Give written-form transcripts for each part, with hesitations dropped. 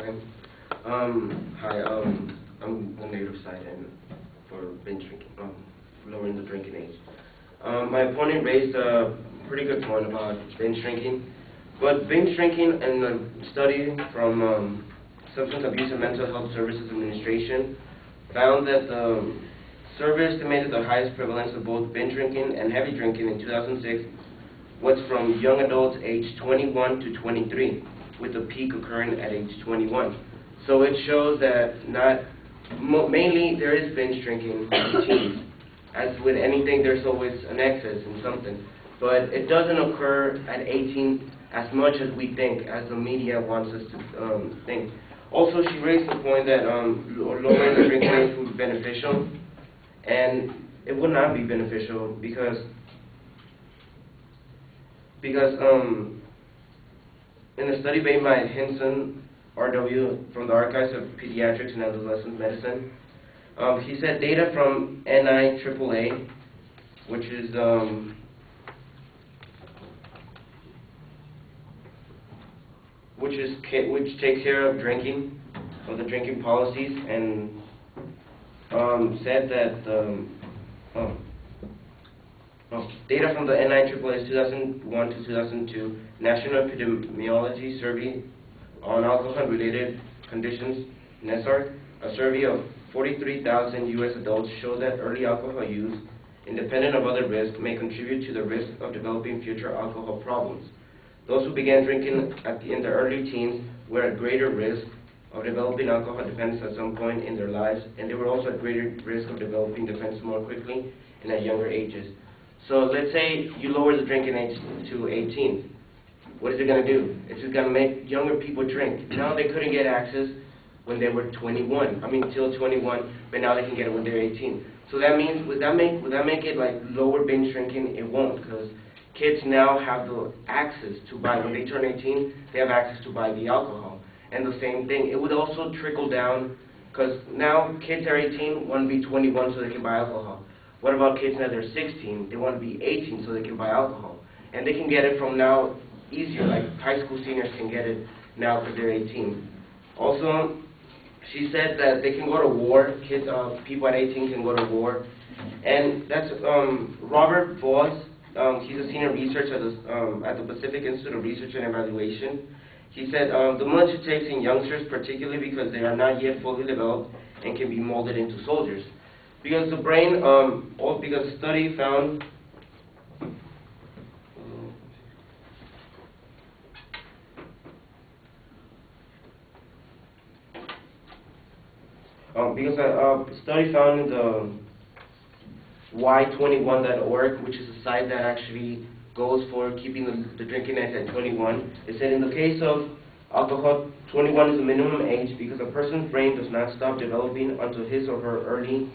time. Hi, I'm on the negative side and for binge drinking, lowering the drinking age. My opponent raised a pretty good point about binge drinking, but binge drinking and a study from Substance Abuse and Mental Health Services Administration found that the survey estimated the highest prevalence of both binge drinking and heavy drinking in 2006 was from young adults aged 21 to 23, with the peak occurring at age 21. So it shows that mainly there is binge drinking in teens. As with anything, there's always an excess in something. But it doesn't occur at 18 as much as we think, as the media wants us to think. Also, she raised the point that lowering the drinking age would be beneficial, and it would not be beneficial because in a study made by Hinson, R.W. from the Archives of Pediatrics and Adolescent Medicine, he said data from NIAAA, which takes care of drinking, of the drinking policies, and said that data from the NIAAA's 2001 to 2002 National Epidemiology Survey on Alcohol-Related Conditions, NESARC, a survey of 43,000 U.S. adults showed that early alcohol use, independent of other risks, may contribute to the risk of developing future alcohol problems. Those who began drinking in their early teens were at greater risk of developing alcohol dependence at some point in their lives, and they were also at greater risk of developing dependence more quickly and at younger ages. So let's say you lower the drinking age to 18. What is it going to do? It's just going to make younger people drink. Now they couldn't get access when they were 21. I mean, till 21, but now they can get it when they're 18. So that means, would that make it like lower binge drinking? It won't, because kids now have the access to buy. When they turn 18, they have access to buy the alcohol. And the same thing, it would also trickle down, because now kids are 18, want to be 21 so they can buy alcohol. What about kids now they're 16? They want to be 18 so they can buy alcohol. And they can get it from now easier, like high school seniors can get it now because they're 18. Also, she said that they can go to war. Kids, people at 18 can go to war. And that's Robert Voss. He's a senior researcher at the Pacific Institute of Research and Evaluation. He said the much it takes in youngsters, particularly because they are not yet fully developed and can be molded into soldiers. Because the brain, because a study found because a study found in the y21.org, which is a site that actually goes for keeping the drinking age at 21, it said in the case of alcohol, 21 is the minimum age because a person's brain does not stop developing until his or her early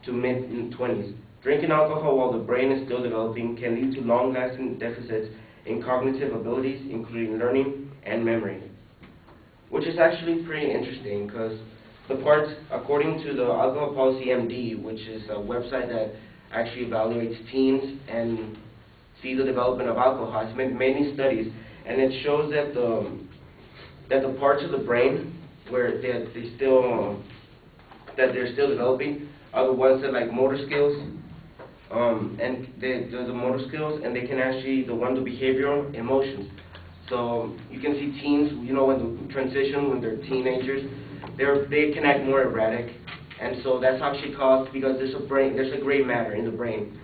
to mid-20s. Drinking alcohol while the brain is still developing can lead to long-lasting deficits in cognitive abilities, including learning and memory, which is actually pretty interesting because the parts, according to the Alcohol Policy MD, which is a website that actually evaluates teens and see the development of alcohol, it's made many studies, and it shows that the parts of the brain where they're still developing are the ones that like motor skills, and the motor skills, and they can actually the behavioral emotions. So you can see teens, when the transition when they're teenagers, they can act more erratic, and so that's actually caused because there's a gray matter in the brain,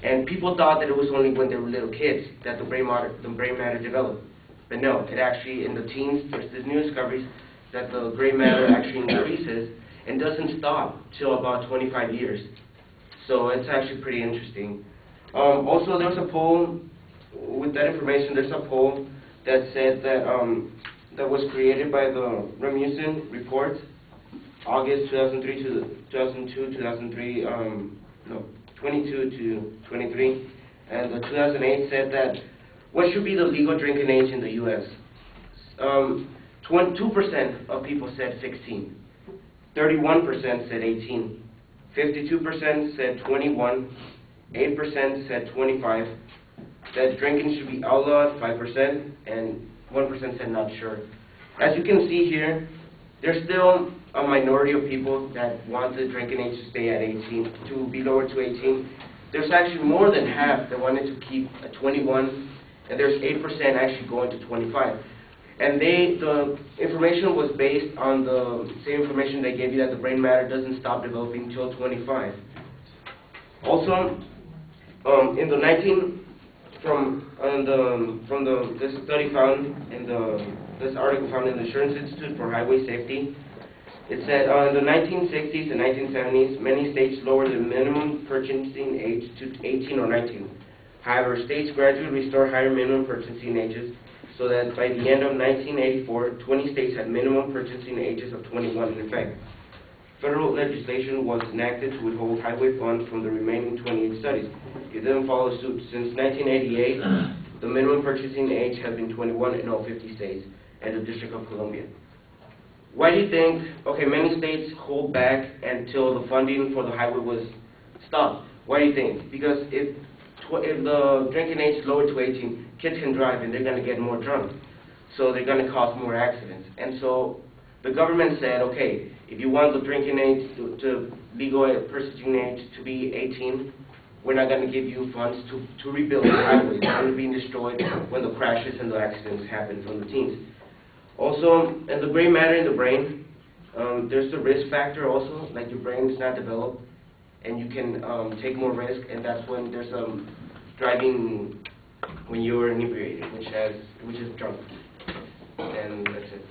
and people thought that it was only when they were little kids that the brain matter developed, but no, it actually in the teens there's this new discoveries that the gray matter actually increases and doesn't stop till about 25 years. So it's actually pretty interesting. Also, there's a poll with that information. There's a poll that said that that was created by the Rasmussen report, August 2003 to 2002, 2003, 22 to 23, and the 2008 said that what should be the legal drinking age in the U.S. 2% of people said 16, 31% said 18, 52% said 21, 8% said 25, that drinking should be outlawed, 5%, and 1% said not sure. As you can see here, there's still a minority of people that want the drinking age to stay at 18, to be lowered to 18. There's actually more than half that wanted to keep at 21, and there's 8% actually going to 25. And the information was based on the same information they gave you, that the brain matter doesn't stop developing until 25. Also, in the this study found in this article found in the Insurance Institute for Highway Safety, it said in the 1960s and 1970s, many states lowered the minimum purchasing age to 18 or 19. However, states gradually restored higher minimum purchasing ages, so that by the end of 1984, 20 states had minimum purchasing ages of 21 in effect. Federal legislation was enacted to withhold highway funds from the remaining 28 studies. It didn't follow suit. Since 1988, the minimum purchasing age has been 21 in all 50 states and the District of Columbia. Why do you think, okay, many states hold back until the funding for the highway was stopped? Why do you think? Because if the drinking age is lowered to 18, kids can drive and they're going to get more drunk. So they're going to cause more accidents. And so the government said, okay, if you want the drinking age to legal purchasing age to be 18, we're not going to give you funds to rebuild the highways that are being destroyed when the crashes and the accidents happen from the teens. Also, in the gray matter in the brain, there's the risk factor also, like your brain is not developed, and you can take more risk, and that's when there's driving when you're inebriated, which is drunk. And that's it.